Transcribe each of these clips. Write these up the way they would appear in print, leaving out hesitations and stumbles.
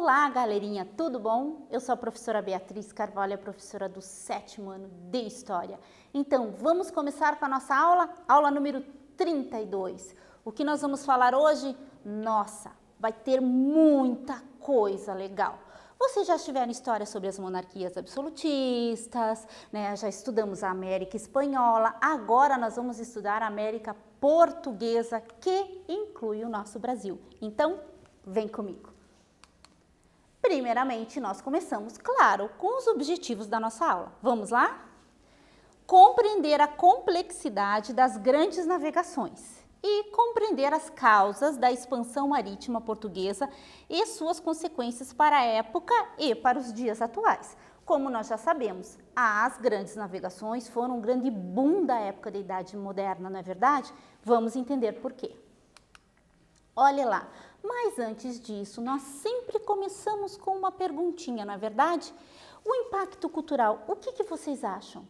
Olá, galerinha, tudo bom? Eu sou a professora Beatriz Carvalho, a professora do 7º ano de História. Então, vamos começar com a nossa aula número 32. O que nós vamos falar hoje? Nossa, vai ter muita coisa legal. Vocês já tiveram história sobre as monarquias absolutistas, né? Já estudamos a América Espanhola, agora nós vamos estudar a América Portuguesa, que inclui o nosso Brasil. Então, vem comigo. Primeiramente, nós começamos, claro, com os objetivos da nossa aula. Vamos lá? Compreender a complexidade das grandes navegações e compreender as causas da expansão marítima portuguesa e suas consequências para a época e para os dias atuais. Como nós já sabemos, as grandes navegações foram um grande boom da época da Idade Moderna, não é verdade? Vamos entender por quê. Olha lá, mas antes disso, nós sempre começamos com uma perguntinha, não é verdade? O impacto cultural, o que vocês acham?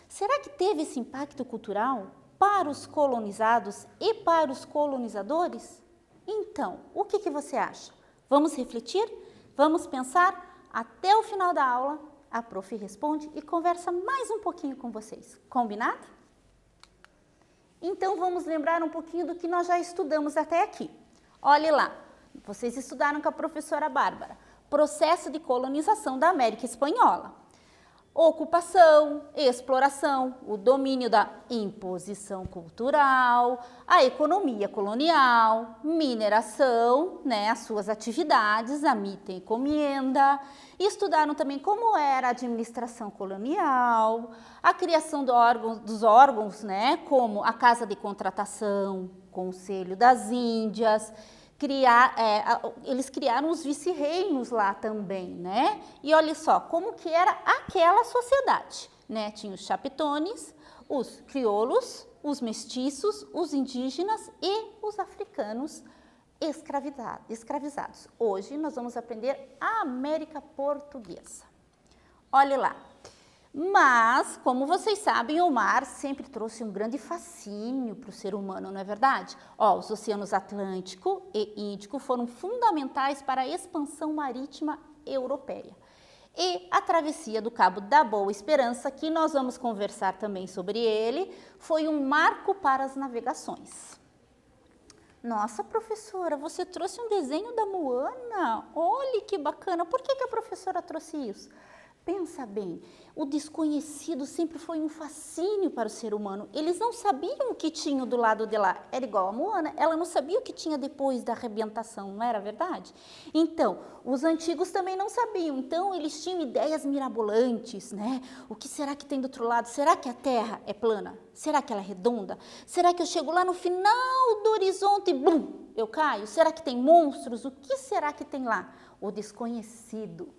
Será que teve esse impacto cultural para os colonizados e para os colonizadores? Então, o que você acha? Vamos refletir? Vamos pensar? Até o final da aula, a prof responde e conversa mais um pouquinho com vocês. Combinado? Então, vamos lembrar um pouquinho do que nós já estudamos até aqui. Olhe lá, vocês estudaram com a professora Bárbara. Processo de colonização da América Espanhola. Ocupação, exploração, o domínio da imposição cultural, a economia colonial, mineração, né, as suas atividades, a mita e encomienda. Estudaram também como era a administração colonial, a criação dos órgãos, né, como a Casa de Contratação, Conselho das Índias. Eles criaram os vice-reinos lá também, né? E olha só, como que era aquela sociedade, né? Tinha os chapetones, os crioulos, os mestiços, os indígenas e os africanos escravizados. Hoje nós vamos aprender a América Portuguesa. Olha lá. Mas, como vocês sabem, o mar sempre trouxe um grande fascínio para o ser humano, não é verdade? Os oceanos Atlântico e Índico foram fundamentais para a expansão marítima europeia. E a travessia do Cabo da Boa Esperança, que nós vamos conversar também sobre ele, foi um marco para as navegações. Nossa, professora, você trouxe um desenho da Moana? Olha que bacana! Por que a professora trouxe isso? Pensa bem, o desconhecido sempre foi um fascínio para o ser humano. Eles não sabiam o que tinha do lado de lá. Era igual a Moana, ela não sabia o que tinha depois da arrebentação, não era verdade? Então, os antigos também não sabiam. Então, eles tinham ideias mirabolantes, né? O que será que tem do outro lado? Será que a Terra é plana? Será que ela é redonda? Será que eu chego lá no final do horizonte e blum, eu caio? Será que tem monstros? O que será que tem lá? O desconhecido.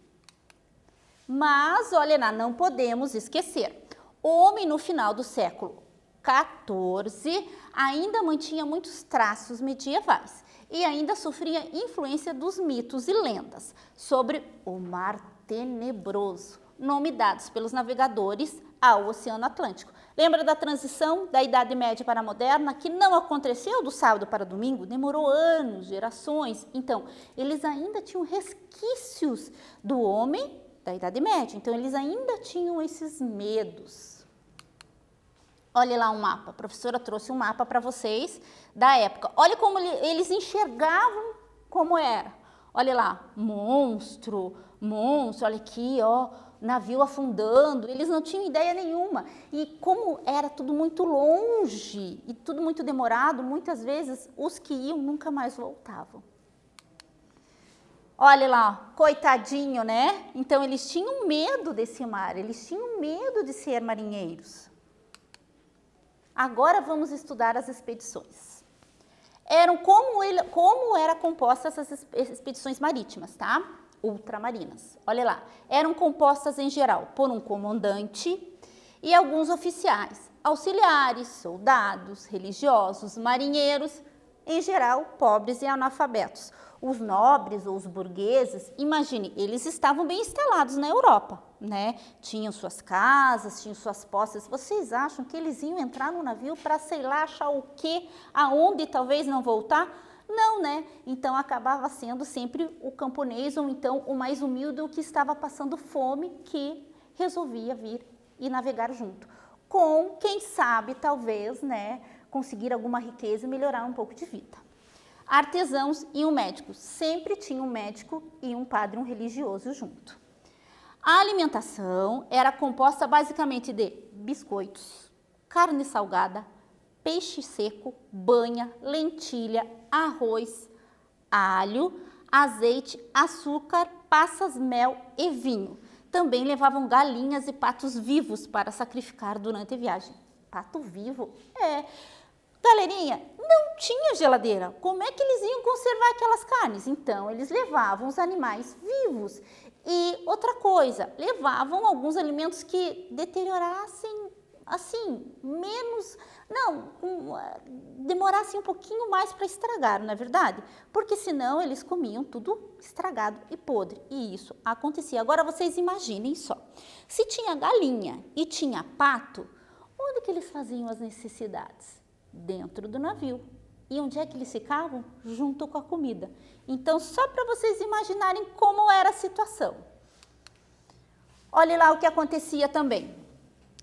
Mas, olha lá, não podemos esquecer, o homem no final do século XIV ainda mantinha muitos traços medievais e ainda sofria influência dos mitos e lendas sobre o Mar Tenebroso, nome dados pelos navegadores ao Oceano Atlântico. Lembra da transição da Idade Média para a Moderna, que não aconteceu do sábado para o domingo? Demorou anos, gerações. Então, eles ainda tinham resquícios do homem da Idade Média, então eles ainda tinham esses medos. Olha lá um mapa, a professora trouxe um mapa para vocês da época. Olha como eles enxergavam como era. Olha lá, monstro, olha aqui, ó, navio afundando, eles não tinham ideia nenhuma. E como era tudo muito longe e tudo muito demorado, muitas vezes os que iam nunca mais voltavam. Olha lá, coitadinho, né? Então, eles tinham medo desse mar, eles tinham medo de ser marinheiros. Agora, vamos estudar as expedições. Como eram compostas essas expedições marítimas, tá? Ultramarinas. Olha lá, eram compostas em geral por um comandante e alguns oficiais, auxiliares, soldados, religiosos, marinheiros, em geral, pobres e analfabetos. Os nobres ou os burgueses, imagine, eles estavam bem instalados na Europa, né? Tinham suas casas, tinham suas posses. Vocês acham que eles iam entrar no navio para, sei lá, achar o quê? Aonde talvez não voltar? Não, né? Então acabava sendo sempre o camponês ou então o mais humilde, o que estava passando fome, que resolvia vir e navegar junto. Com, quem sabe, talvez, né, conseguir alguma riqueza e melhorar um pouco de vida. Artesãos e um médico. Sempre tinha um médico e um padre, um religioso junto. A alimentação era composta basicamente de biscoitos, carne salgada, peixe seco, banha, lentilha, arroz, alho, azeite, açúcar, passas, mel e vinho. Também levavam galinhas e patos vivos para sacrificar durante a viagem. Pato vivo? É. Galerinha, não tinha geladeira. Como é que eles iam conservar aquelas carnes? Então, eles levavam os animais vivos. E outra coisa, levavam alguns alimentos que deteriorassem, assim, menos, não, demorassem um pouquinho mais para estragar, não é verdade? Porque senão eles comiam tudo estragado e podre. E isso acontecia. Agora vocês imaginem só, se tinha galinha e tinha pato, onde que eles faziam as necessidades? Dentro do navio. E onde é que eles ficavam? Junto com a comida. Então, só para vocês imaginarem como era a situação. Olhe lá o que acontecia também.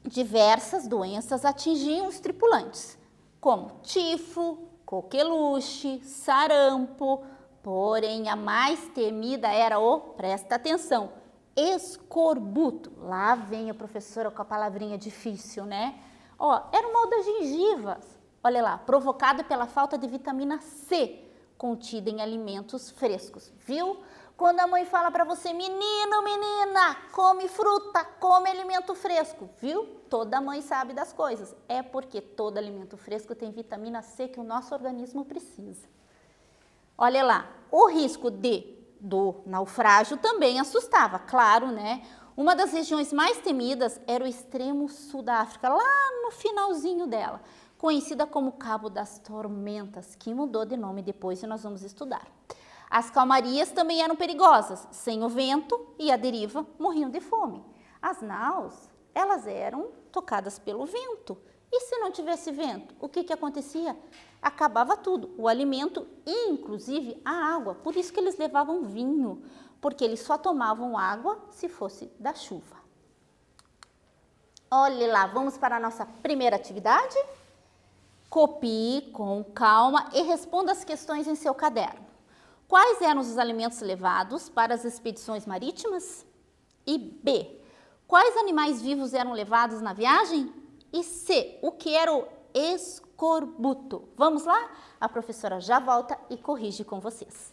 Diversas doenças atingiam os tripulantes, como tifo, coqueluche, sarampo, porém a mais temida era presta atenção, escorbuto. Lá vem a professora com a palavrinha difícil, né? Era o mal das gengivas. Olha lá, provocado pela falta de vitamina C contida em alimentos frescos, viu? Quando a mãe fala para você, menino, menina, come fruta, come alimento fresco, viu? Toda mãe sabe das coisas. É porque todo alimento fresco tem vitamina C que o nosso organismo precisa. Olha lá, o risco do naufrágio também assustava, claro, né? Uma das regiões mais temidas era o extremo sul da África, lá no finalzinho dela, conhecida como Cabo das Tormentas, que mudou de nome depois e nós vamos estudar. As calmarias também eram perigosas, sem o vento e a deriva morriam de fome. As naus, elas eram tocadas pelo vento. E se não tivesse vento, o que acontecia? Acabava tudo, o alimento e inclusive a água. Por isso que eles levavam vinho, porque eles só tomavam água se fosse da chuva. Olhe lá, vamos para a nossa primeira atividade? Copie com calma e responda as questões em seu caderno. Quais eram os alimentos levados para as expedições marítimas? E B, quais animais vivos eram levados na viagem? E C, o que era o escorbuto? Vamos lá? A professora já volta e corrige com vocês.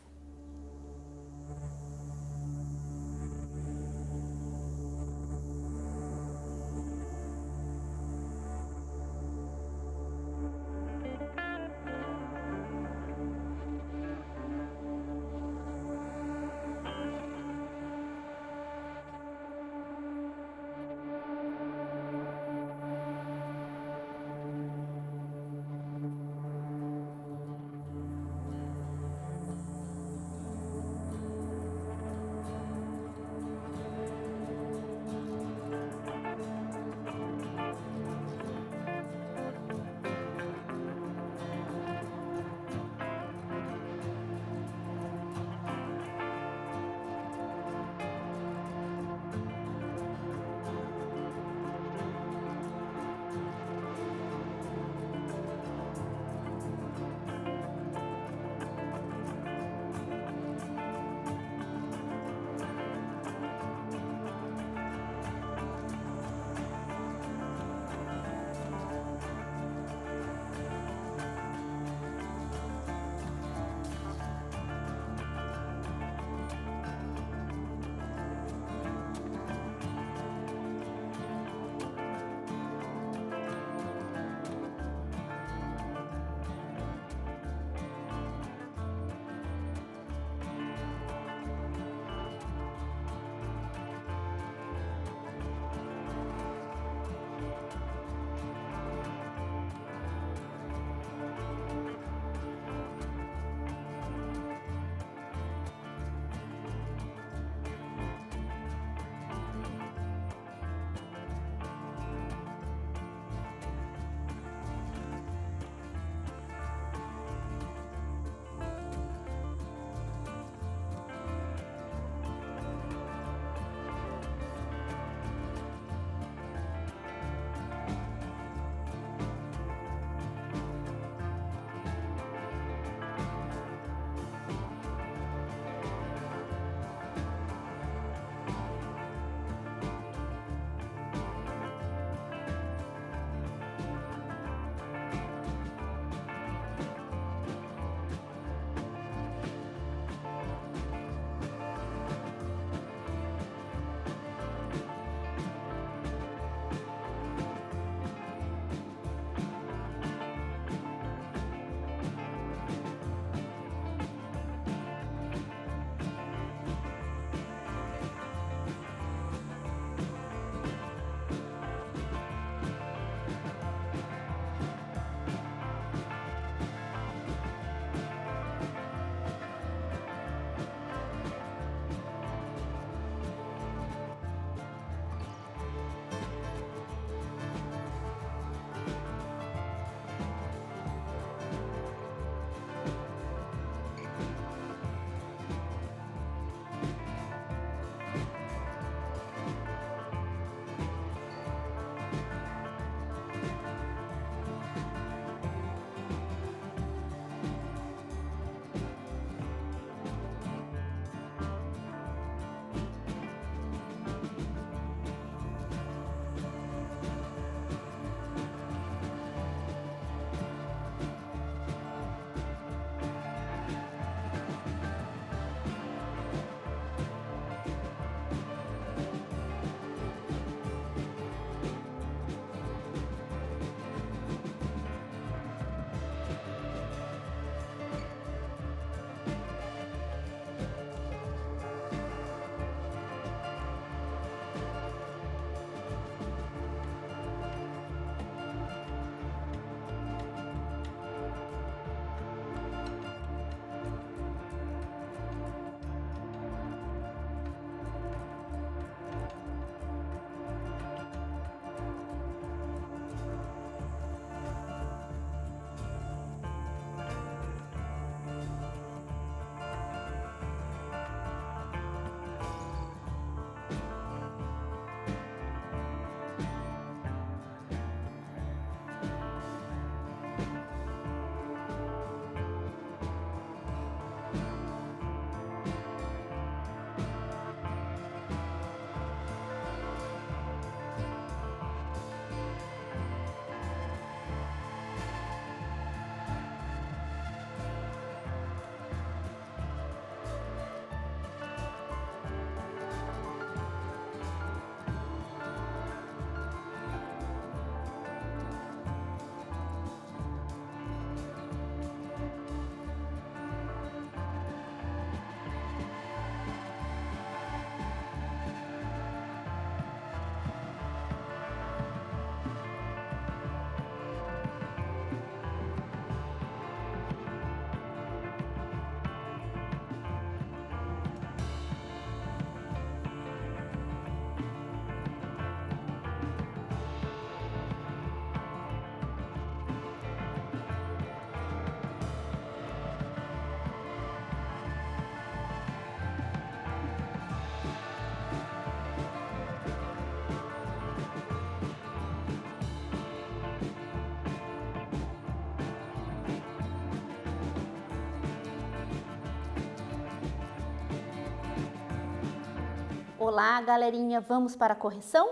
Olá, galerinha, vamos para a correção?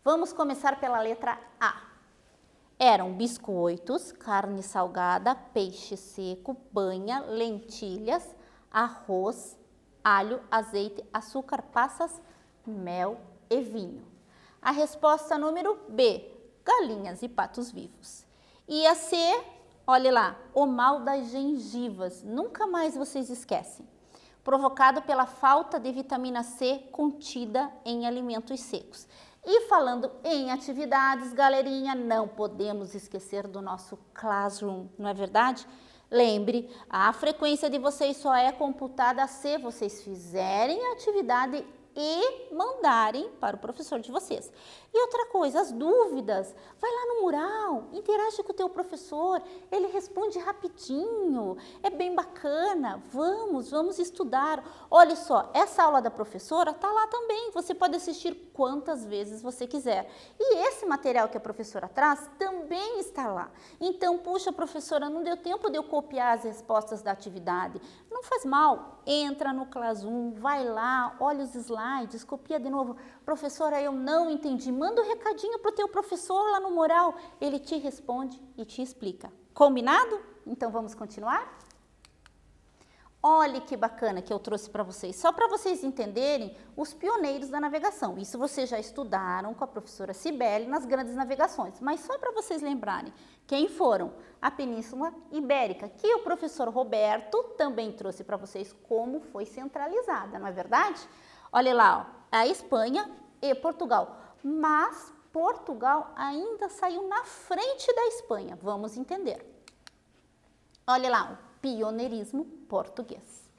Vamos começar pela letra A. Eram biscoitos, carne salgada, peixe seco, banha, lentilhas, arroz, alho, azeite, açúcar, passas, mel e vinho. A resposta número B, galinhas e patos vivos. E a C, olhe lá, o mal das gengivas, nunca mais vocês esquecem. Provocado pela falta de vitamina C contida em alimentos secos. E falando em atividades, galerinha, não podemos esquecer do nosso Classroom, não é verdade? Lembre, a frequência de vocês só é computada se vocês fizerem a atividade e mandarem para o professor de vocês. E outra coisa, as dúvidas, vai lá no mural, interage com o teu professor, ele responde rapidinho, é bem bacana, vamos estudar. Olha só, essa aula da professora está lá também, você pode assistir quantas vezes você quiser. E esse material que a professora traz também está lá. Então, puxa, professora, não deu tempo de eu copiar as respostas da atividade. Não faz mal, entra no Classroom, vai lá, olha os slides, copia de novo. Professora, eu não entendi. Manda um recadinho para o teu professor lá no mural. Ele te responde e te explica. Combinado? Então vamos continuar? Olha que bacana que eu trouxe para vocês. Só para vocês entenderem os pioneiros da navegação. Isso vocês já estudaram com a professora Cibele nas grandes navegações. Mas só para vocês lembrarem quem foram a Península Ibérica, que o professor Roberto também trouxe para vocês como foi centralizada, não é verdade? Olha lá, ó, a Espanha e Portugal. Mas Portugal ainda saiu na frente da Espanha. Vamos entender. Olha lá, o pioneirismo português.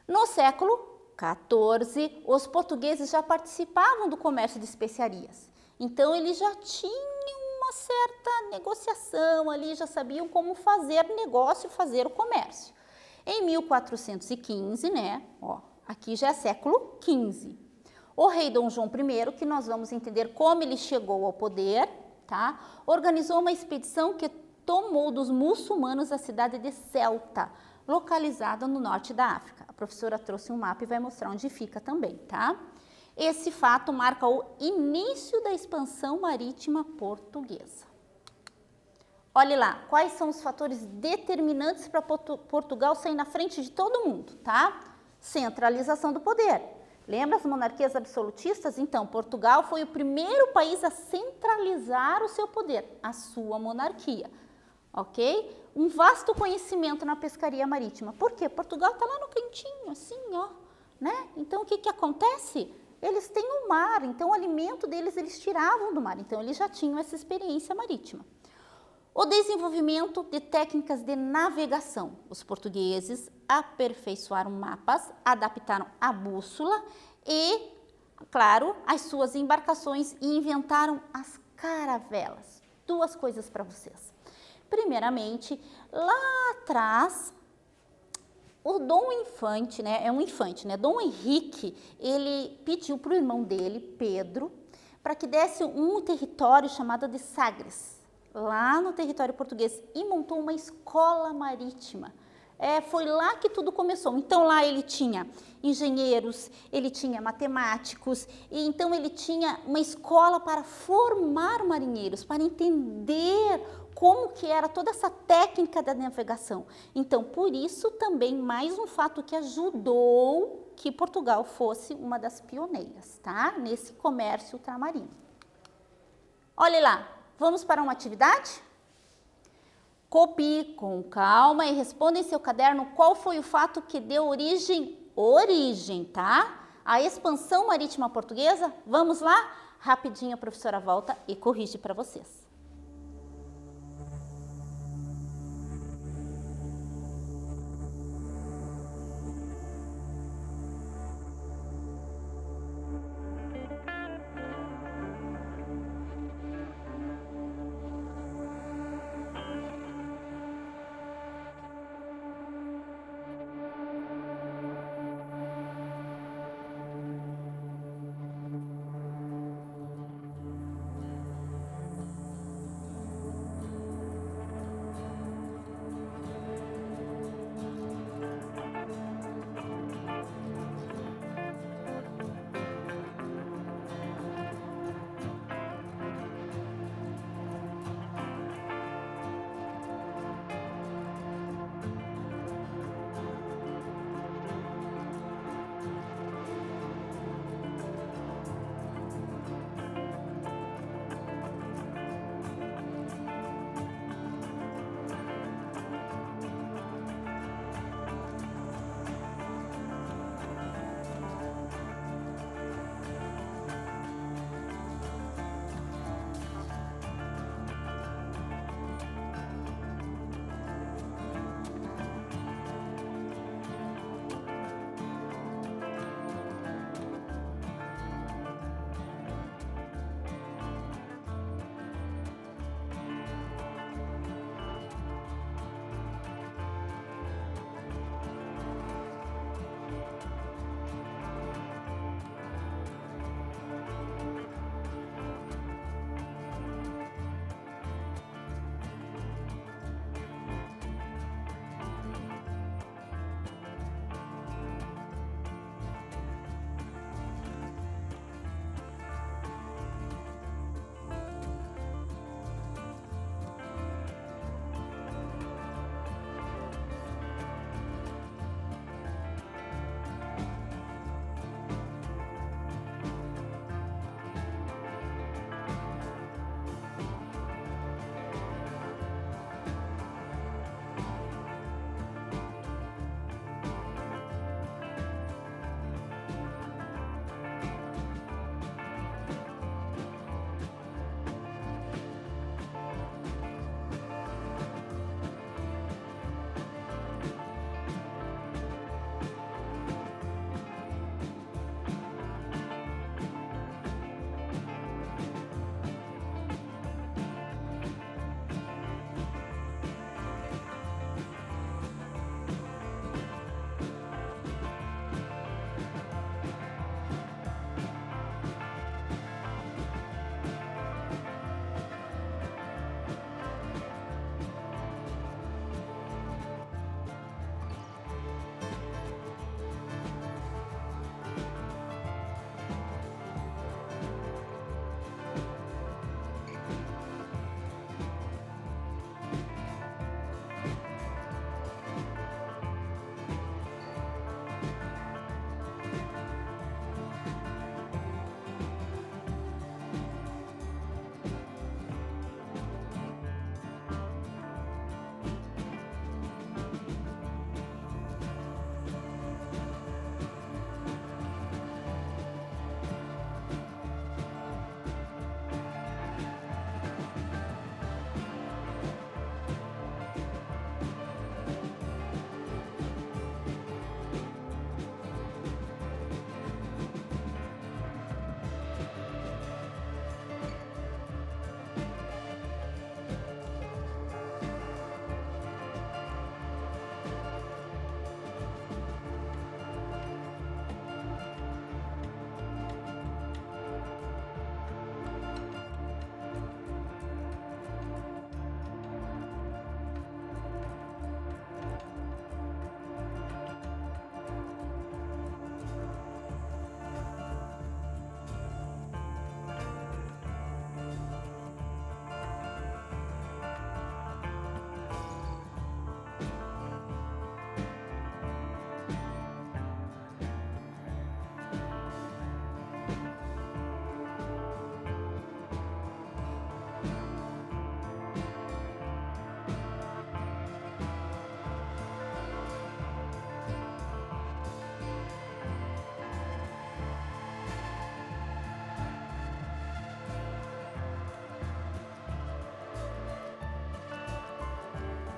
No século XIV, os portugueses já participavam do comércio de especiarias. Então, eles já tinham uma certa negociação ali, já sabiam como fazer negócio, fazer o comércio. Em 1415, né, ó, aqui já é século XV, o rei Dom João I, que nós vamos entender como ele chegou ao poder, tá, organizou uma expedição que tomou dos muçulmanos a cidade de Ceuta, localizada no norte da África. A professora trouxe um mapa e vai mostrar onde fica também, tá? Esse fato marca o início da expansão marítima portuguesa. Olhe lá, quais são os fatores determinantes para Portugal sair na frente de todo mundo, tá? Centralização do poder. Lembra as monarquias absolutistas? Então, Portugal foi o primeiro país a centralizar o seu poder, a sua monarquia. Ok? Um vasto conhecimento na pescaria marítima. Por quê? Portugal está lá no cantinho, assim, ó, né? Então, o que acontece? Eles têm o mar, então o alimento deles eles tiravam do mar. Então, eles já tinham essa experiência marítima. O desenvolvimento de técnicas de navegação. Os portugueses aperfeiçoaram mapas, adaptaram a bússola e, claro, as suas embarcações e inventaram as caravelas. Duas coisas para vocês. Primeiramente, lá atrás, o Dom Infante, né, Dom Henrique, ele pediu para o irmão dele, Pedro, para que desse um território chamado de Sagres, lá no território português, e montou uma escola marítima. Foi lá que tudo começou. Então, lá ele tinha engenheiros, ele tinha matemáticos, e então ele tinha uma escola para formar marinheiros, para entender como que era toda essa técnica da navegação. Então, por isso também mais um fato que ajudou que Portugal fosse uma das pioneiras, tá? Nesse comércio ultramarino. Olha lá, vamos para uma atividade? Copie com calma e responda em seu caderno qual foi o fato que deu origem, tá? A expansão marítima portuguesa. Vamos lá? Rapidinho a professora volta e corrige para vocês.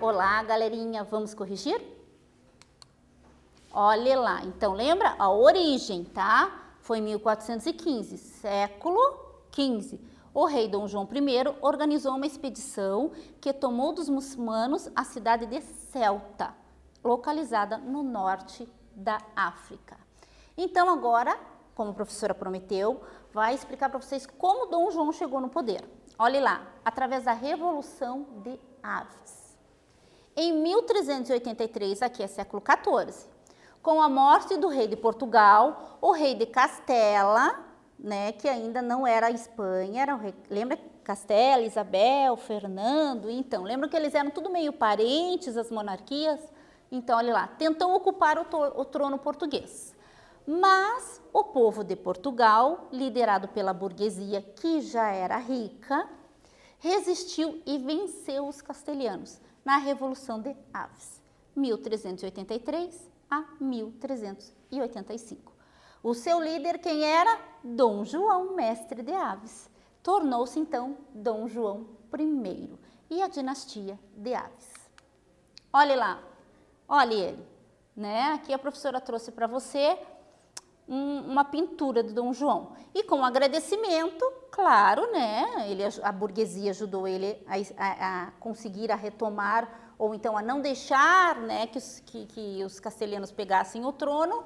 olá, galerinha, vamos corrigir? Olhe lá, então lembra? A origem, tá? Foi 1415, século XV. O rei Dom João I organizou uma expedição que tomou dos muçulmanos a cidade de Ceuta, localizada no norte da África. Então agora, como a professora prometeu, vai explicar para vocês como Dom João chegou no poder. Olhe lá, através da Revolução de Aves. Em 1383, aqui é século XIV, com a morte do rei de Portugal, o rei de Castela, né, que ainda não era a Espanha, era o rei, lembra Castela, Isabel, Fernando, então, lembra que eles eram tudo meio parentes, as monarquias? Então, olha lá, tentou ocupar o trono português. Mas o povo de Portugal, liderado pela burguesia, que já era rica, resistiu e venceu os castelhanos na Revolução de Aves, 1383 a 1385. O seu líder, quem era? Dom João, mestre de Aves. Tornou-se, então, Dom João I e a dinastia de Aves. Olhe lá, olhe ele, né? Aqui a professora trouxe para você uma pintura do Dom João. E com agradecimento, claro, né? A burguesia ajudou ele a conseguir a retomar, ou então a não deixar, né, que os castelhanos pegassem o trono.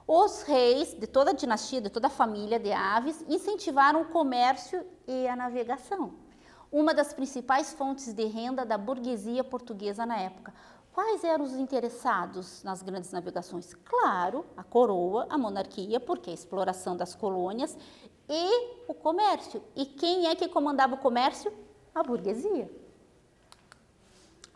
Os reis de toda a dinastia, de toda a família de Aves, incentivaram o comércio e a navegação, uma das principais fontes de renda da burguesia portuguesa na época. Quais eram os interessados nas grandes navegações? Claro, a coroa, a monarquia, porque a exploração das colônias e o comércio. E quem é que comandava o comércio? A burguesia.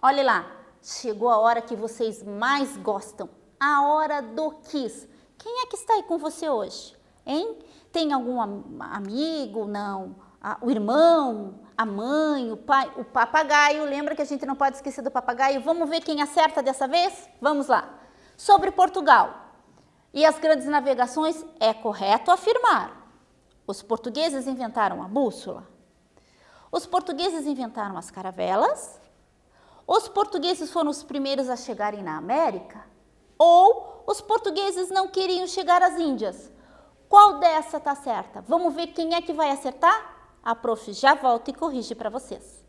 Olha lá, chegou a hora que vocês mais gostam, a hora do quiz. Quem é que está aí com você hoje? Hein? Tem algum amigo? Não? O irmão? A mãe? O pai? O papagaio? Lembra que a gente não pode esquecer do papagaio? Vamos ver quem acerta dessa vez? Vamos lá. Sobre Portugal e as grandes navegações, é correto afirmar: os portugueses inventaram a bússola? Os portugueses inventaram as caravelas? Os portugueses foram os primeiros a chegarem na América? Ou os portugueses não queriam chegar às Índias? Qual dessa está certa? Vamos ver quem é que vai acertar? A prof já volta e corrige para vocês.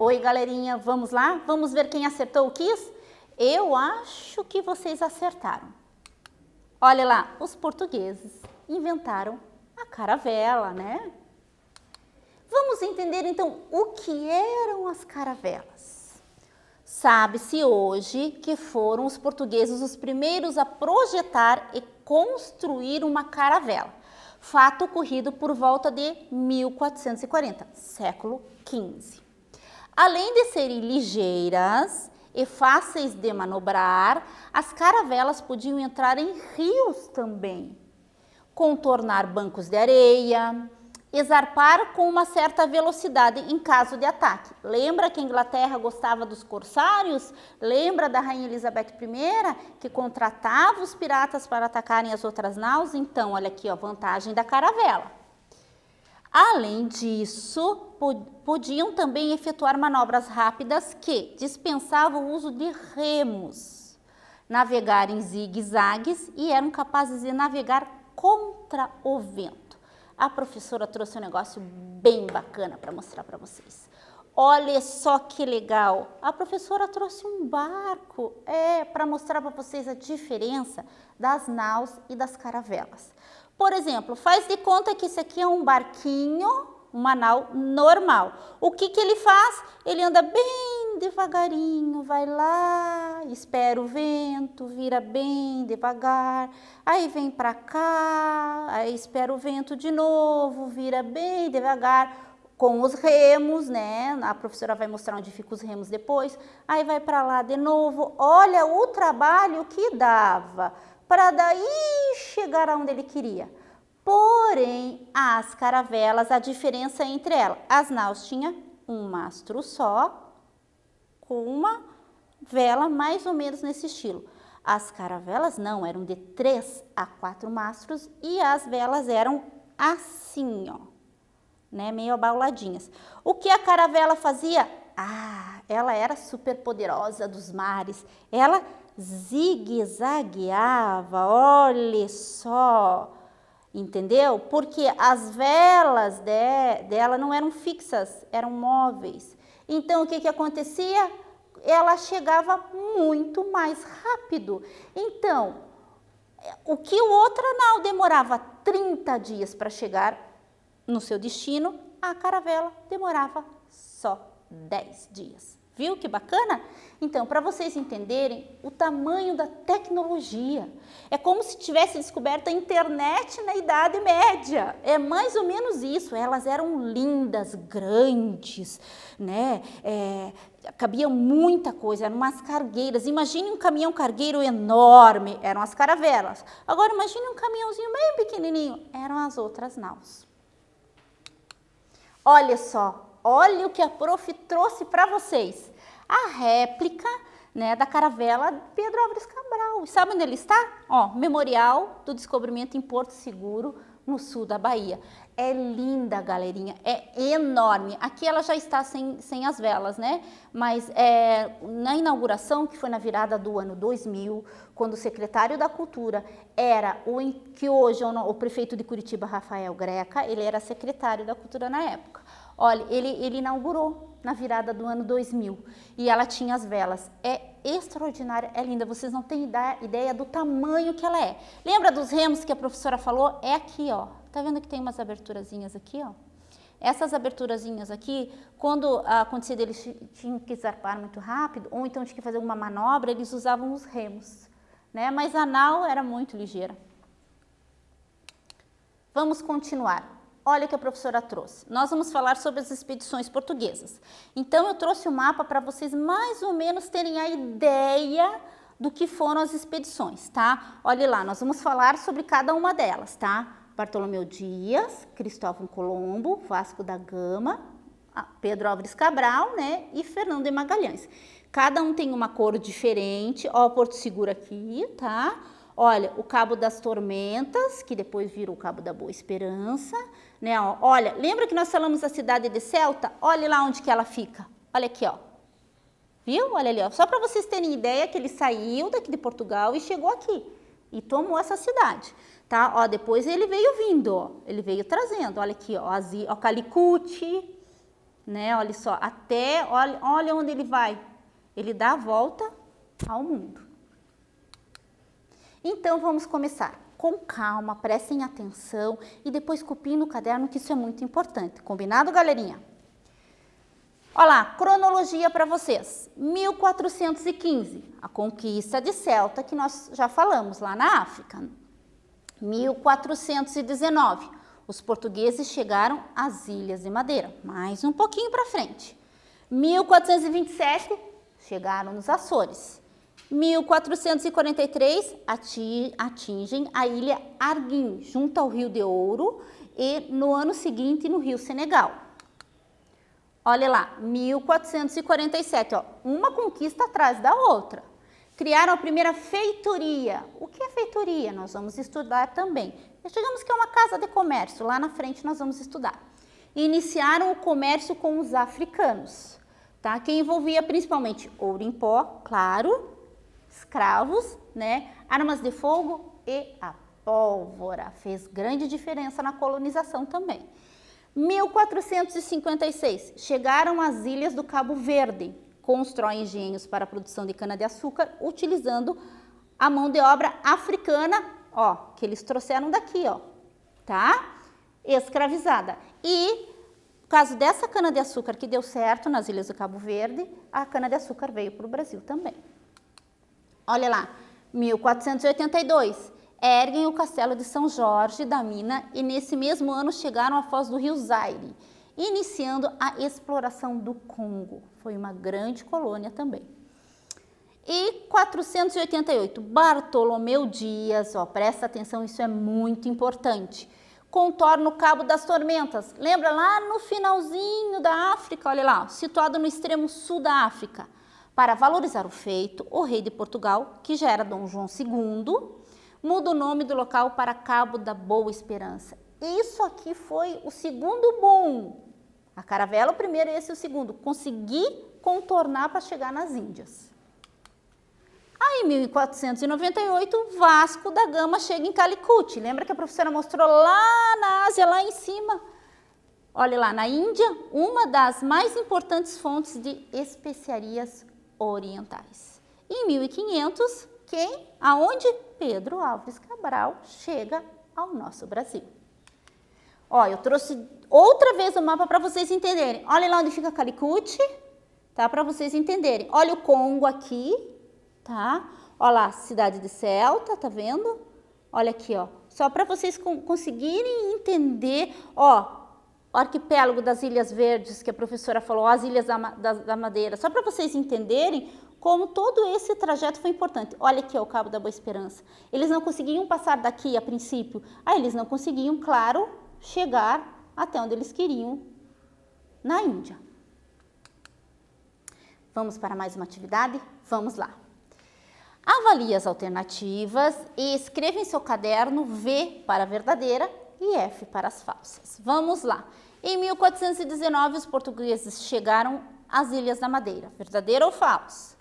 Oi, galerinha, vamos lá? Vamos ver quem acertou o quiz? Eu acho que vocês acertaram. Olha lá, os portugueses inventaram a caravela, né? Vamos entender então o que eram as caravelas. Sabe-se hoje que foram os portugueses os primeiros a projetar e construir uma caravela. Fato ocorrido por volta de 1440, século XV. Além de serem ligeiras e fáceis de manobrar, as caravelas podiam entrar em rios também, contornar bancos de areia, e zarpar com uma certa velocidade em caso de ataque. Lembra que a Inglaterra gostava dos corsários? Lembra da Rainha Elizabeth I, que contratava os piratas para atacarem as outras naus? Então, olha aqui, ó, vantagem da caravela. Além disso, podiam também efetuar manobras rápidas que dispensavam o uso de remos, navegar em zigue-zagues e eram capazes de navegar contra o vento. A professora trouxe um negócio bem bacana para mostrar para vocês. Olha só que legal. A professora trouxe um barco, para mostrar para vocês a diferença das naus e das caravelas. Por exemplo, faz de conta que isso aqui é um barquinho, uma nau normal. O que que ele faz? Ele anda bem devagarinho, vai lá, espera o vento, vira bem devagar, aí vem para cá, aí espera o vento de novo, vira bem devagar, com os remos, né? A professora vai mostrar onde ficam os remos depois, aí vai para lá de novo. Olha o trabalho que dava para daí chegar aonde ele queria. Porém, as caravelas, a diferença entre elas, as naus tinham um mastro só, com uma vela mais ou menos nesse estilo. As caravelas não, eram de 3 a 4 mastros e as velas eram assim, ó, né, meio abauladinhas. O que a caravela fazia? Ela era super poderosa dos mares, ela zigue-zagueava, olha só. Entendeu? Porque as velas dela não eram fixas, eram móveis. Então, o que que acontecia? Ela chegava muito mais rápido. Então, o que o outro nau demorava 30 dias para chegar no seu destino, a caravela demorava só 10 dias. Viu que bacana? Então, para vocês entenderem o tamanho da tecnologia, é como se tivesse descoberto a internet na Idade Média. É mais ou menos isso. Elas eram lindas, grandes, né? Cabia muita coisa, eram umas cargueiras. Imagine um caminhão cargueiro enorme, eram as caravelas. Agora, imagine um caminhãozinho bem pequenininho, eram as outras naus. Olha só. Olha o que a prof trouxe para vocês. A réplica, né, da caravela Pedro Álvares Cabral. E sabe onde ele está? Ó, Memorial do Descobrimento em Porto Seguro, no sul da Bahia. É linda, galerinha, é enorme. Aqui ela já está sem as velas, né? Mas na inauguração, que foi na virada do ano 2000, quando o secretário da Cultura era que hoje é o prefeito de Curitiba, Rafael Greca, ele era secretário da Cultura na época. Olha, ele inaugurou na virada do ano 2000 e ela tinha as velas. É extraordinária, é linda, vocês não têm ideia do tamanho que ela é. Lembra dos remos que a professora falou? É aqui, ó. Tá vendo que tem umas aberturazinhas aqui, ó? Essas aberturazinhas aqui, quando acontecia deles tinham que zarpar muito rápido, ou então tinha que fazer alguma manobra, eles usavam os remos, né? Mas a nau era muito ligeira. Vamos continuar. Olha o que a professora trouxe. Nós vamos falar sobre as expedições portuguesas. Então, eu trouxe o mapa para vocês mais ou menos terem a ideia do que foram as expedições, tá? Olha lá, nós vamos falar sobre cada uma delas, tá? Bartolomeu Dias, Cristóvão Colombo, Vasco da Gama, Pedro Álvares Cabral, né? E Fernando de Magalhães. Cada um tem uma cor diferente. Ó, o Porto Seguro aqui, tá? Olha, o Cabo das Tormentas, que depois virou o Cabo da Boa Esperança, né? Olha, lembra que nós falamos da cidade de Ceuta? Olha lá onde que ela fica. Olha aqui, ó. Viu? Olha ali, ó. Só para vocês terem ideia que ele saiu daqui de Portugal e chegou aqui e tomou essa cidade, tá? Ó, depois ele veio vindo, ó. Ele veio trazendo. Olha aqui, ó, Calicut, né? Olha só, olha onde ele vai. Ele dá a volta ao mundo. Então, vamos começar. Com calma, prestem atenção e depois copiem no caderno, que isso é muito importante. Combinado, galerinha? Olha lá, cronologia para vocês. 1415, a conquista de Celta, que nós já falamos lá na África. 1419, os portugueses chegaram às Ilhas de Madeira. Mais um pouquinho para frente. 1427, chegaram nos Açores. 1443, atingem a ilha Arguim, junto ao Rio de Ouro, e no ano seguinte no Rio Senegal. Olha lá, 1447, ó, uma conquista atrás da outra. Criaram a primeira feitoria. O que é feitoria? Nós vamos estudar também. Digamos que é uma casa de comércio, lá na frente nós vamos estudar. Iniciaram o comércio com os africanos, tá? Que envolvia principalmente ouro em pó, claro, escravos, né? Armas de fogo e a pólvora. Fez grande diferença na colonização também. 1456, chegaram às ilhas do Cabo Verde, constroem engenhos para a produção de cana-de-açúcar, utilizando a mão de obra africana, ó, que eles trouxeram daqui, ó, tá? Escravizada. E, por causa dessa cana-de-açúcar que deu certo nas ilhas do Cabo Verde, a cana-de-açúcar veio para o Brasil também. Olha lá, 1482, erguem o castelo de São Jorge da Mina e nesse mesmo ano chegaram à foz do rio Zaire, iniciando a exploração do Congo. Foi uma grande colônia também. E 488, Bartolomeu Dias, ó, presta atenção, isso é muito importante, contorna o Cabo das Tormentas. Lembra lá no finalzinho da África, olha lá, situado no extremo sul da África. Para valorizar o feito, o rei de Portugal, que já era Dom João II, muda o nome do local para Cabo da Boa Esperança. Isso aqui foi o segundo boom. A caravela o primeiro e esse o segundo. Consegui contornar para chegar nas Índias. Aí, em 1498, Vasco da Gama chega em Calicut. Lembra que a professora mostrou lá na Ásia, lá em cima? Olha lá, na Índia, uma das mais importantes fontes de especiarias orientais. Em 1500, quem? Aonde? Pedro Álvares Cabral chega ao nosso Brasil. Ó, eu trouxe outra vez o mapa para vocês entenderem. Olha lá onde fica Calicut, tá? Para vocês entenderem. Olha o Congo aqui, tá? Olha lá, cidade de Celta, tá vendo? Olha aqui, ó. Só para vocês conseguirem entender, ó, o arquipélago das Ilhas Verdes, que a professora falou, as Ilhas da Madeira, só para vocês entenderem como todo esse trajeto foi importante. Olha aqui, ó, o Cabo da Boa Esperança. Eles não conseguiam passar daqui a princípio. Aí eles não conseguiam, claro, chegar até onde eles queriam, na Índia. Vamos para mais uma atividade? Vamos lá. Avalie as alternativas e escreva em seu caderno V para a verdadeira e F para as falsas. Vamos lá. Em 1419, os portugueses chegaram às Ilhas da Madeira. Verdadeiro ou falso?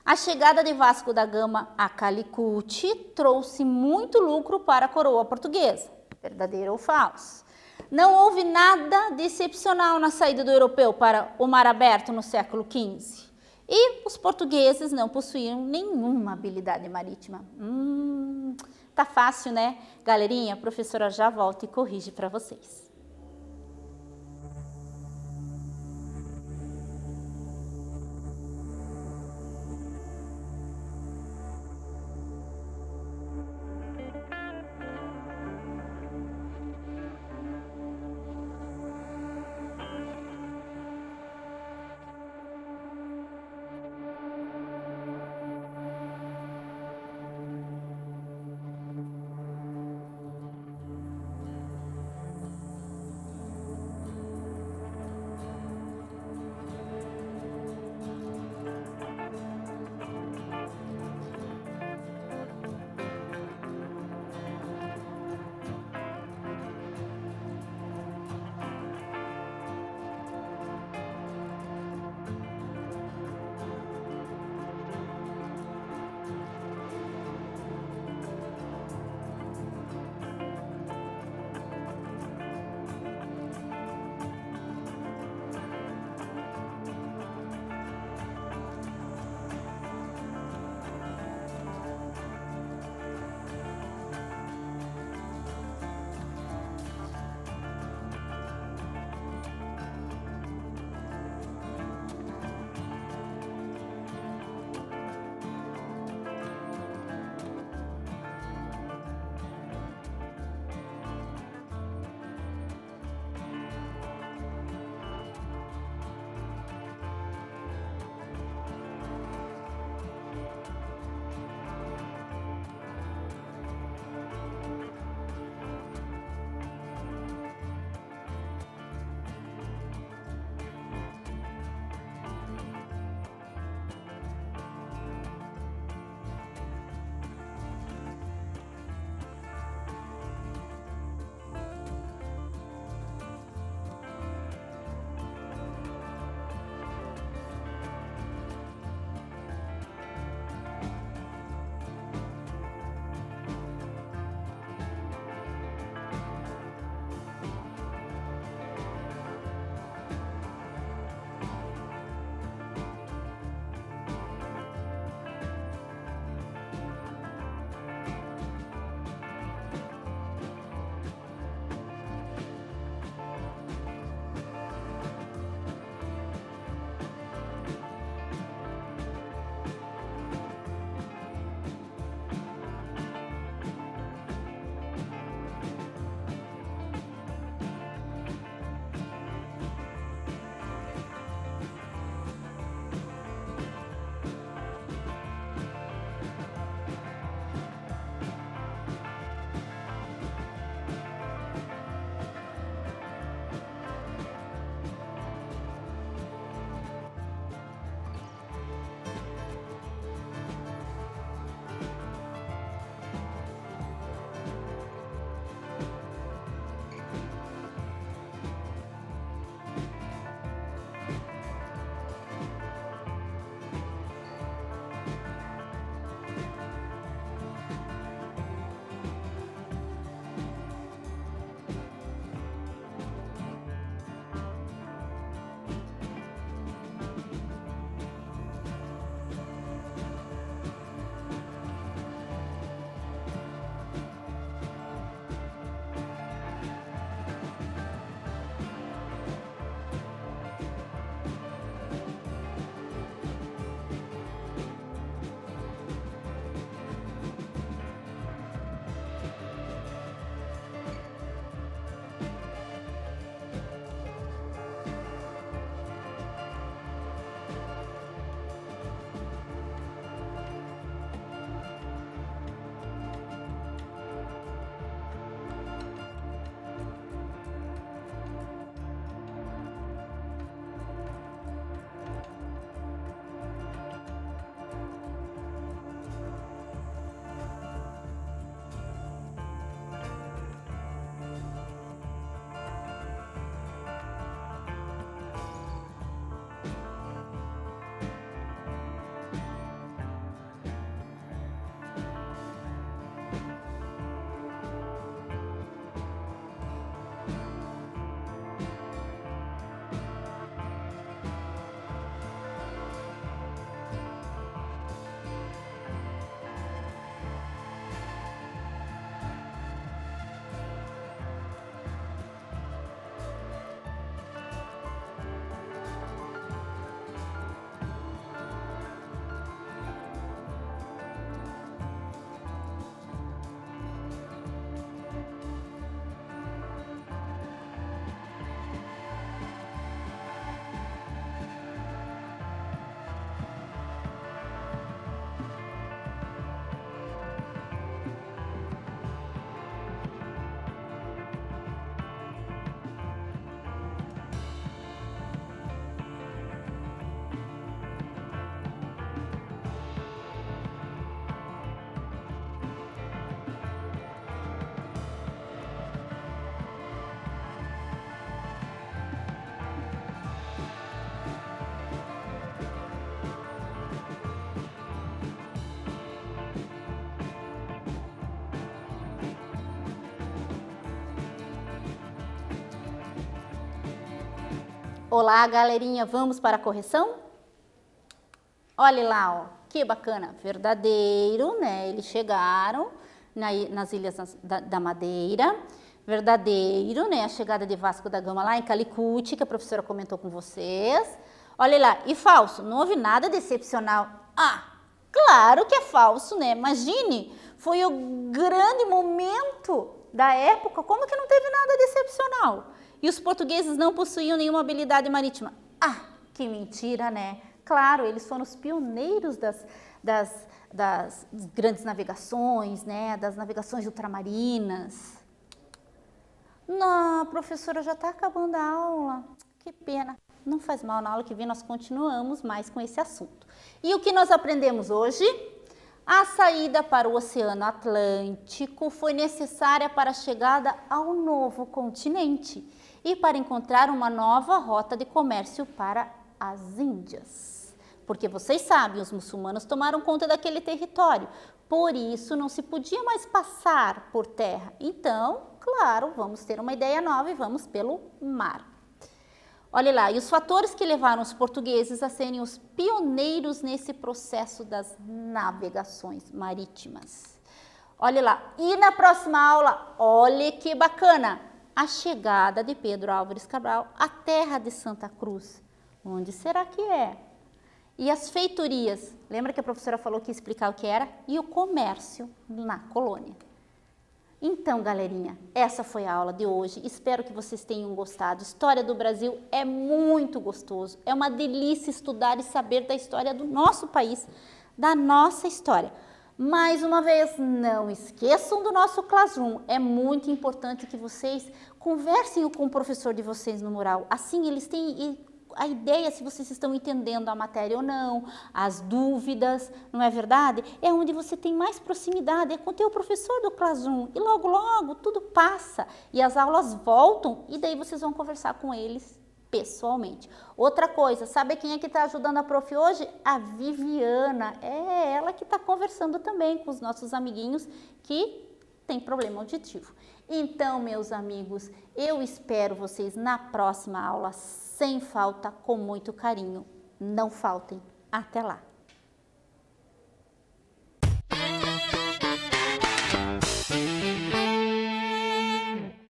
A chegada de Vasco da Gama a Calicut trouxe muito lucro para a coroa portuguesa. Verdadeiro ou falso? Não houve nada de excepcional na saída do europeu para o mar aberto no século XV. E os portugueses não possuíam nenhuma habilidade marítima. Tá fácil, né? Galerinha, a professora já volta e corrige para vocês. Olá, galerinha, vamos para a correção? Olha lá, ó, que bacana, verdadeiro, né? Eles chegaram nas Ilhas da Madeira, verdadeiro, né? A chegada de Vasco da Gama lá em Calicut, que a professora comentou com vocês. Olha lá, e falso, não houve nada de excepcional. Ah, claro que é falso, né? Imagine, foi o grande momento da época, como que não teve nada de excepcional? E os portugueses não possuíam nenhuma habilidade marítima. Ah, que mentira, né? Claro, eles foram os pioneiros das grandes navegações, né? Das navegações ultramarinas. Não, professora, já está acabando a aula. Que pena. Não faz mal, na aula que vem nós continuamos mais com esse assunto. E o que nós aprendemos hoje? A saída para o Oceano Atlântico foi necessária para a chegada ao novo continente e para encontrar uma nova rota de comércio para as Índias. Porque vocês sabem, os muçulmanos tomaram conta daquele território, por isso não se podia mais passar por terra. Então, claro, vamos ter uma ideia nova e vamos pelo mar. Olha lá, e os fatores que levaram os portugueses a serem os pioneiros nesse processo das navegações marítimas. Olha lá, e na próxima aula, olha que bacana, a chegada de Pedro Álvares Cabral à terra de Santa Cruz. Onde será que é? E as feitorias, lembra que a professora falou que ia explicar o que era? E o comércio na colônia. Então, galerinha, essa foi a aula de hoje. Espero que vocês tenham gostado. História do Brasil é muito gostoso. É uma delícia estudar e saber da história do nosso país, da nossa história. Mais uma vez, não esqueçam do nosso Classroom. É muito importante que vocês conversem com o professor de vocês no mural. Assim, eles têm a ideia se vocês estão entendendo a matéria ou não, as dúvidas, não é verdade? É onde você tem mais proximidade, é com o teu professor do Classroom. E logo, logo, tudo passa e as aulas voltam e daí vocês vão conversar com eles pessoalmente. Outra coisa, sabe quem é que está ajudando a prof hoje? A Viviana. É ela que está conversando também com os nossos amiguinhos que tem problema auditivo. Então, meus amigos, eu espero vocês na próxima aula, sem falta, com muito carinho. Não faltem. Até lá!